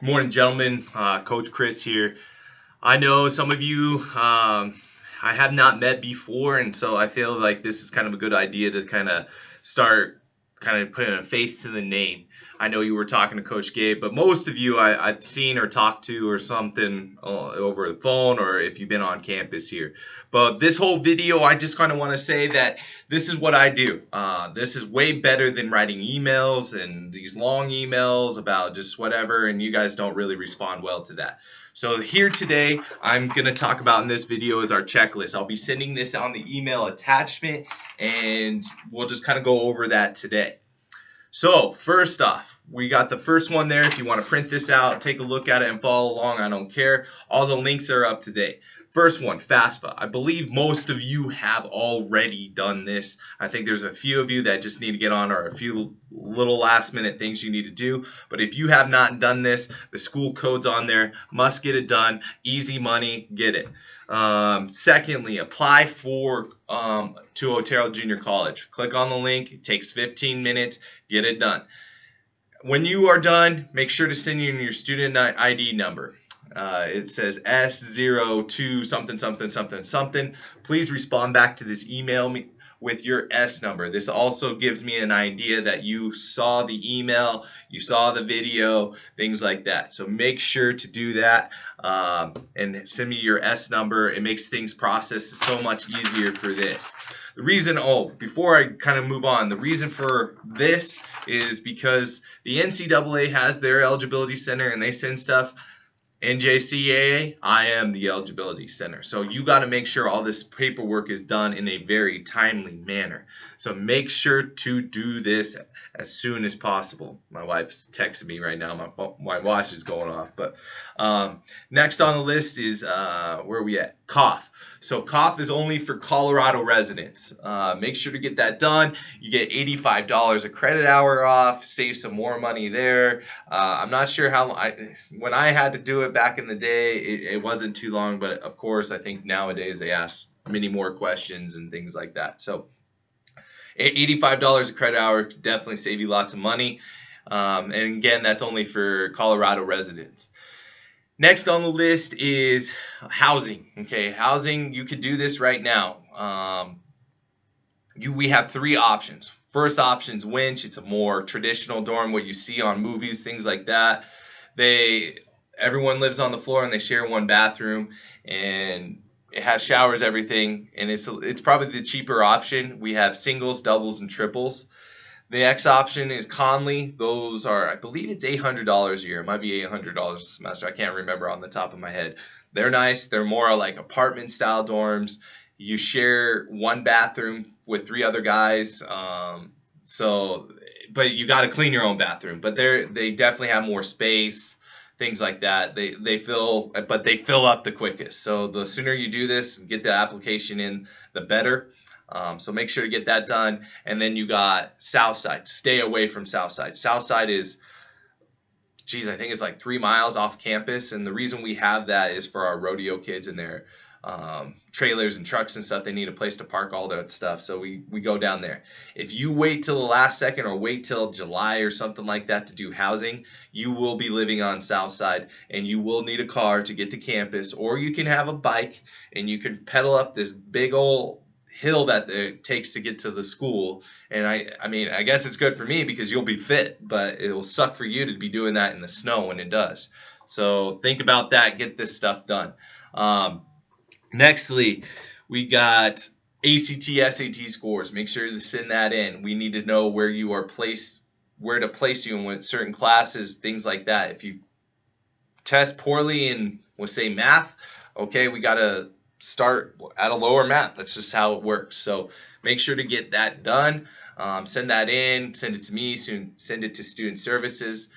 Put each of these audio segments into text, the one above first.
Good morning, gentlemen. Coach Chris here. I know some of you I have not met before, and so I feel like this is kind of a good idea to kind of start kind of putting a face to the name. I know you were talking to Coach Gabe, but most of you I've seen or talked to or something over the phone or if you've been on campus here. But this whole video, I just kind of want to say that this is what I do. This is way better than writing emails and these long emails about just whatever, and you guys don't really respond well to that. So here today, I'm going to talk about in this video is our checklist. I'll be sending this on the email attachment, and we'll just kind of go over that today. So first off, we got the first one there. If you want to print this out, take a look at it and follow along, I don't care. All the links are up to date. First one, FAFSA. I believe most of you have already done this. I think there's a few of you that just need to get on or a few little last minute things you need to do. But if you have not done this, the school code's on there. Must get it done. Easy money, get it. Secondly, apply to Otero Junior College. Click on the link. It takes 15 minutes. Get it done. When you are done, make sure to send in your student ID number. It says S02 something something something something. Please respond back to this email with your S number. This also gives me an idea that you saw the email, you saw the video, things like that. So make sure to do that and send me your S number. It makes things process so much easier for this. The reason, before I kind of move on, the reason for this is because the NCAA has their eligibility center and they send stuff. NJCAA, I am the eligibility center. So you got to make sure all this paperwork is done in a very timely manner. So make sure to do this as soon as possible. My wife's texting me right now. My watch is going off. But next on the list is, where are we at? COF. So COF is only for Colorado residents. Make sure to get that done. You get $85 a credit hour off. Save some more money there. I'm not sure how when I had to do it back in the day, it wasn't too long. But of course, I think nowadays they ask many more questions and things like that. So $85 a credit hour could definitely save you lots of money. And again, that's only for Colorado residents. Next on the list is housing. Okay, housing, you could do this right now. We have three options. First option is Winch. It's a more traditional dorm, what you see on movies, things like that. Everyone lives on the floor and they share one bathroom, and it has showers, everything, and it's probably the cheaper option. We have singles, doubles, and triples. The next option is Conley. Those are, I believe it's $800 a year. It might be $800 a semester. I can't remember on the top of my head. They're nice. They're more like apartment style dorms. You share one bathroom with three other guys. But you got to clean your own bathroom. But they definitely have more space, things like that. They fill up the quickest. So the sooner you do this, get the application in, the better. So make sure to get that done. And then you got Southside. Stay away from Southside. Southside is, I think it's like 3 miles off campus. And the reason we have that is for our rodeo kids and their trailers and trucks and stuff. They need a place to park all that stuff. So we go down there. If you wait till the last second or wait till July or something like that to do housing, you will be living on Southside and you will need a car to get to campus, or you can have a bike and you can pedal up this big old hill that it takes to get to the school. And I mean, I guess it's good for me because you'll be fit, but it will suck for you to be doing that in the snow when it does. So think about that. Get this stuff done. Nextly, we got ACT, SAT scores. Make sure to send that in. We need to know where you are placed, where to place you in with certain classes, things like that. If you test poorly in, we'll say math, okay, we got to start at a lower math. That's just how it works. So make sure to get that done. Send that in. Send it to me. Send it to Student Services.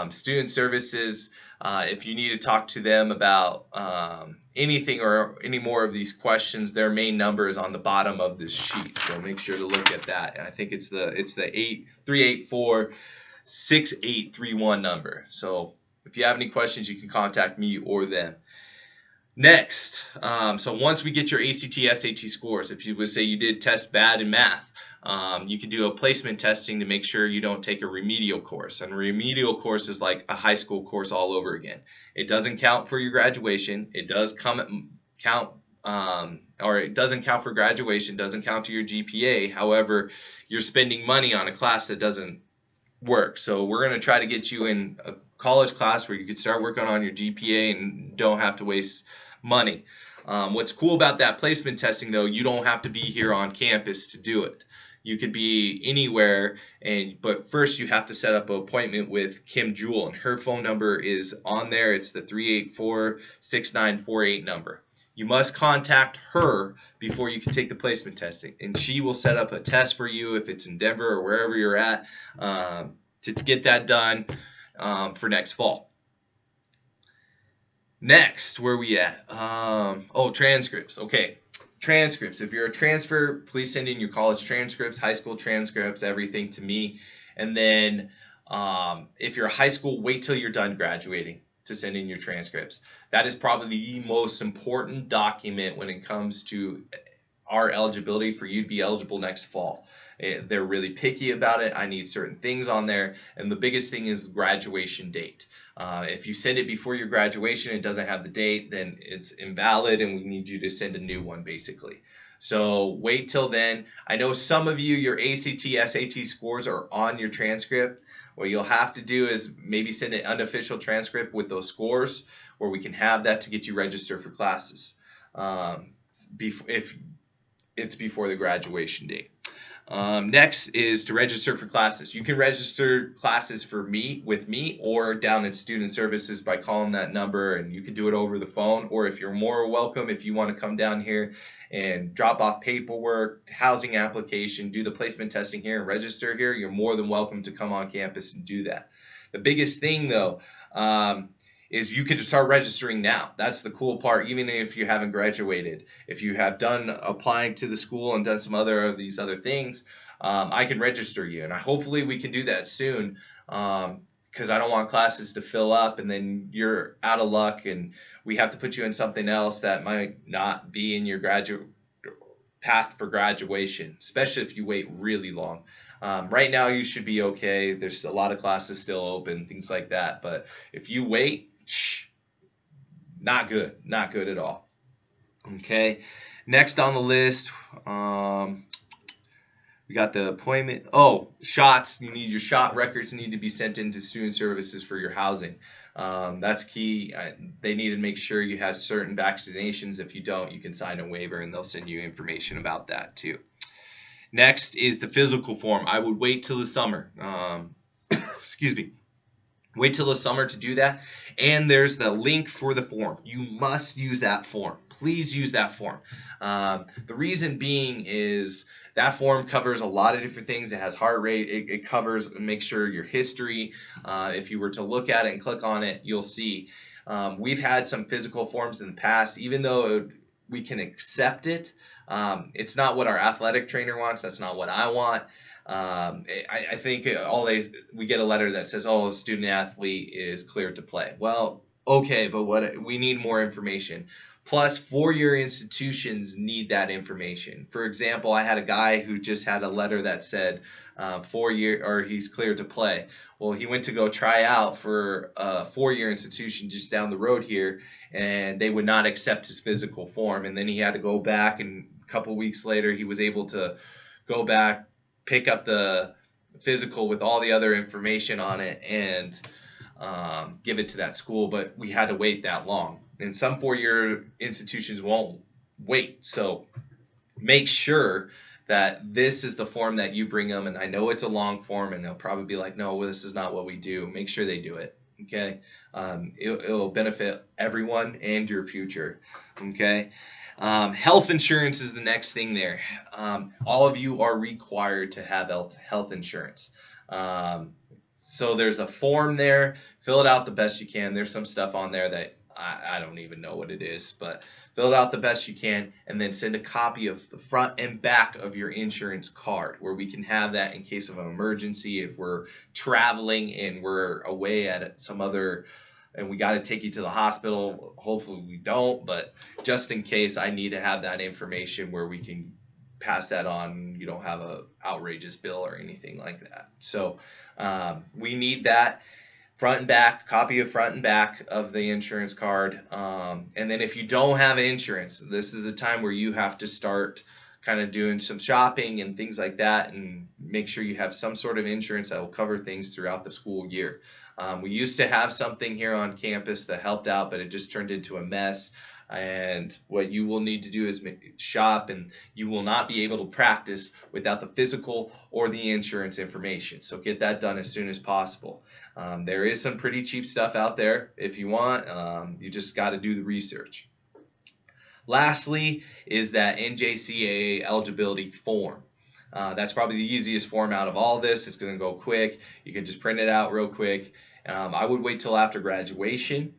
Student Services, if you need to talk to them about anything or any more of these questions, their main number is on the bottom of this sheet. So make sure to look at that. And I think it's the 384-6831 number. So if you have any questions, you can contact me or them. Next, so once we get your ACT, SAT scores, if you would say you did test bad in math, You can do a placement testing to make sure you don't take a remedial course. And a remedial course is like a high school course all over again. It doesn't count for your graduation. It does count, or it doesn't count for graduation, doesn't count to your GPA. However, you're spending money on a class that doesn't work. So we're going to try to get you in a college class where you can start working on your GPA and don't have to waste money. What's cool about that placement testing, though, you don't have to be here on campus to do it. You could be anywhere, but first you have to set up an appointment with Kim Jewell, and her phone number is on there. It's the 384-6948 number. You must contact her before you can take the placement testing, and she will set up a test for you if it's in Denver or wherever you're at, to get that done for next fall. Next, where we at? Transcripts. Okay, transcripts. If you're a transfer, please send in your college transcripts, high school transcripts, everything to me. And then if you're a high school, wait till you're done graduating to send in your transcripts. That is probably the most important document when it comes to our eligibility for you to be eligible next fall. They're really picky about it. I need certain things on there, and the biggest thing is graduation date. If you send it before your graduation, it doesn't have the date, then it's invalid, and we need you to send a new one, basically. So wait till then. I know some of you, your ACT, SAT scores are on your transcript. What you'll have to do is maybe send an unofficial transcript with those scores, where we can have that to get you registered for classes if it's before the graduation date. Next is to register for classes. You can register classes with me or down in student services by calling that number, and you can do it over the phone, or if you're more welcome, if you want to come down here and drop off paperwork, housing application, do the placement testing here and register here, you're more than welcome to come on campus and do that. The biggest thing, though, is you can just start registering now. That's the cool part, even if you haven't graduated. If you have done applying to the school and done some of these other things, I can register you. And hopefully we can do that soon, because I don't want classes to fill up and then you're out of luck and we have to put you in something else that might not be in your graduate path for graduation, especially if you wait really long. Right now you should be okay. There's a lot of classes still open, things like that. But if you wait, not good at all. Okay, next on the list, we got the appointment. Shots. You need your shot records need to be sent into student services for your housing. That's key. They need to make sure you have certain vaccinations. If you don't, you can sign a waiver and they'll send you information about that too. Next is the physical form. I would wait till the summer. Excuse me. Wait till the summer to do that. And there's the link for the form. You must use that form. Please use that form. The reason being is that form covers a lot of different things. It has heart rate. It covers, make sure your history. If you were to look at it and click on it, you'll see. We've had some physical forms in the past, even though we can accept it. It's not what our athletic trainer wants. That's not what I want. I think we get a letter that says, a student athlete is cleared to play. Well, okay, but we need more information. Plus, four-year institutions need that information. For example, I had a guy who just had a letter that said 4 year or he's cleared to play. Well, he went to go try out for a four-year institution just down the road here, and they would not accept his physical form. And then he had to go back, and a couple weeks later, he was able to go back, pick up the physical with all the other information on it, and give it to that school. But we had to wait that long. And some four-year institutions won't wait. So make sure that this is the form that you bring them. And I know it's a long form, and they'll probably be like, no, well, this is not what we do. Make sure they do it. Okay. It'll benefit everyone and your future. Okay. Health insurance is the next thing there. All of you are required to have health insurance. So there's a form there. Fill it out the best you can. There's some stuff on there that I don't even know what it is, but fill it out the best you can, and then send a copy of the front and back of your insurance card, where we can have that in case of an emergency. If we're traveling and we're away at some other, and we got to take you to the hospital, hopefully we don't, but just in case, I need to have that information where we can pass that on. You don't have a outrageous bill or anything like that. So we need that front and back, copy of front and back of the insurance card. And then if you don't have insurance, this is a time where you have to start kind of doing some shopping and things like that, and make sure you have some sort of insurance that will cover things throughout the school year. We used to have something here on campus that helped out, but it just turned into a mess. And what you will need to do is shop, and you will not be able to practice without the physical or the insurance information. So get that done as soon as possible. There is some pretty cheap stuff out there if you want. You just got to do the research. Lastly is that NJCAA eligibility form. That's probably the easiest form out of all this. It's going to go quick. You can just print it out real quick. I would wait till after graduation.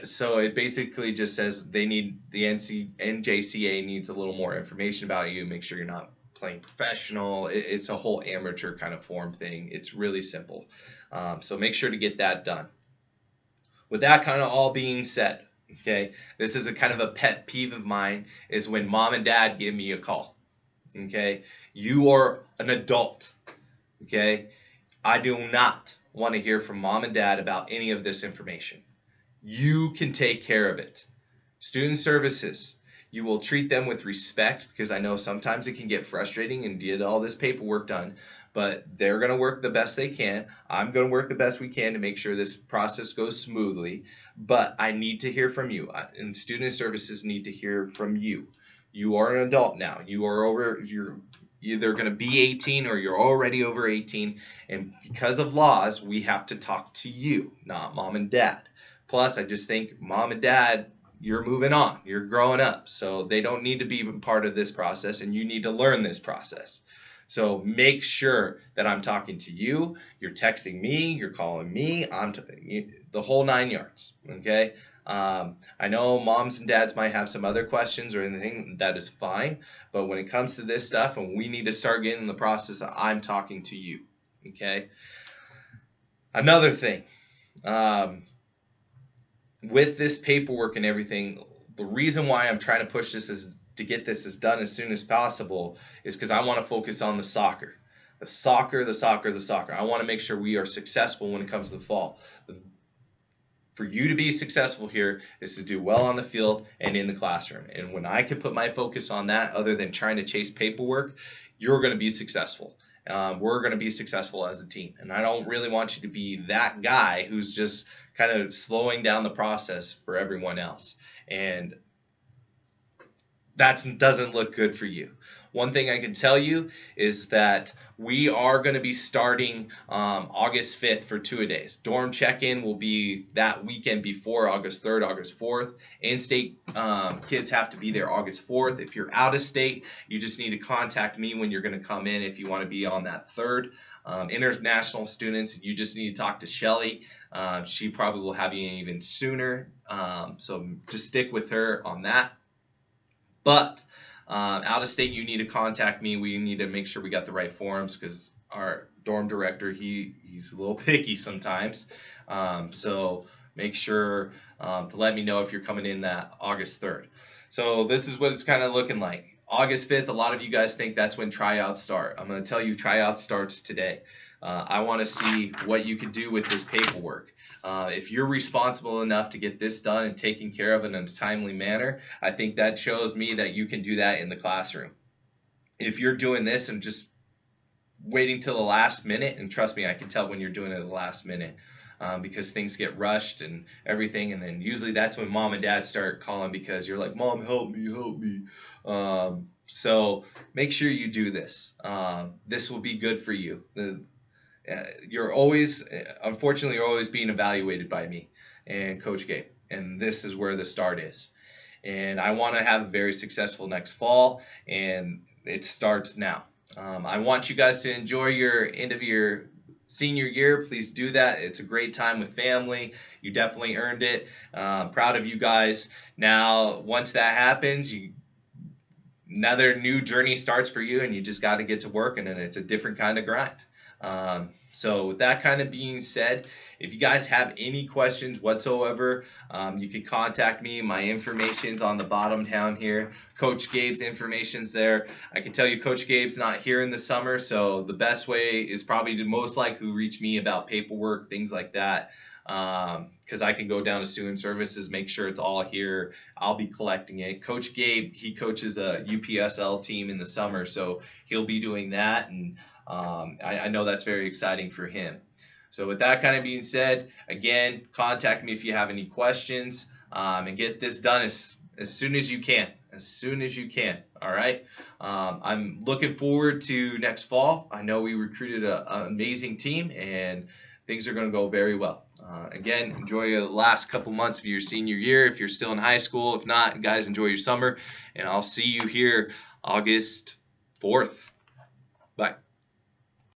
So it basically just says they need the NJCAA needs a little more information about you. Make sure you're not playing professional. It's a whole amateur kind of form thing. It's really simple. So make sure to get that done. With that kind of all being said, okay, this is a kind of a pet peeve of mine, is when mom and dad give me a call. Okay, you are an adult. Okay, I do not want to hear from mom and dad about any of this information. You can take care of it. Student services, you will treat them with respect, because I know sometimes it can get frustrating and get all this paperwork done, but they're going to work the best they can. I'm going to work the best we can to make sure this process goes smoothly, but I need to hear from you, and student services need to hear from you. You are an adult now. You're either going to be 18 or you're already over 18, and because of laws, we have to talk to you, not mom and dad. Plus, I just think mom and dad, you're moving on. You're growing up. So they don't need to be part of this process, and you need to learn this process. So make sure that I'm talking to you. You're texting me. You're calling me. The whole 9 yards. Okay? I know moms and dads might have some other questions or anything. That is fine. But when it comes to this stuff and we need to start getting in the process, I'm talking to you. Okay? Another thing. With this paperwork and everything, the reason why I'm trying to push this is to get this as done as soon as possible is because I want to focus on the soccer. The soccer. I want to make sure we are successful when it comes to the fall. For you to be successful here is to do well on the field and in the classroom. And when I can put my focus on that, other than trying to chase paperwork, you're going to be successful. We're going to be successful as a team. And I don't really want you to be that guy who's just kind of slowing down the process for everyone else. And that doesn't look good for you. One thing I can tell you is that we are going to be starting August 5th for 2-a-days. Dorm check-in will be that weekend before August 3rd, August 4th. In-state kids have to be there August 4th. If you're out of state, you just need to contact me when you're going to come in if you want to be on that 3rd. International students, you just need to talk to Shelly. She probably will have you in even sooner. So just stick with her on that. But out of state, you need to contact me. We need to make sure we got the right forms, because our dorm director, he's a little picky sometimes. So make sure to let me know if you're coming in that August 3rd. So this is what it's kind of looking like. August 5th, a lot of you guys think that's when tryouts start. I'm going to tell you tryouts starts today. I want to see what you can do with this paperwork. If you're responsible enough to get this done and taken care of in a timely manner, I think that shows me that you can do that in the classroom. If you're doing this and just waiting till the last minute, and trust me, I can tell when you're doing it at the last minute, because things get rushed and everything, and then usually that's when mom and dad start calling because you're like, Mom, help me. So make sure you do this. This will be good for you. Unfortunately, you're always being evaluated by me and Coach Gabe, and this is where the start is. And I want to have a very successful next fall, and it starts now. I want you guys to enjoy your end of your senior year. Please do that. It's a great time with family. You definitely earned it. Proud of you guys. Now, once that happens, another new journey starts for you, and you just got to get to work, and then it's a different kind of grind. So with that kind of being said, if you guys have any questions whatsoever, you can contact me. My information's on the bottom down here. Coach Gabe's information's there. I can tell you Coach Gabe's not here in the summer, so the best way is probably to most likely reach me about paperwork, things like that. Because I can go down to student services, make sure it's all here. I'll be collecting it. Coach Gabe, he coaches a UPSL team in the summer, so he'll be doing that, and I know that's very exciting for him. So with that kind of being said, again, contact me if you have any questions, and get this done as soon as you can. As soon as you can. All right. I'm looking forward to next fall. I know we recruited an amazing team, and things are going to go very well. Again, enjoy the last couple months of your senior year if you're still in high school. If not, guys, enjoy your summer, and I'll see you here August 4th.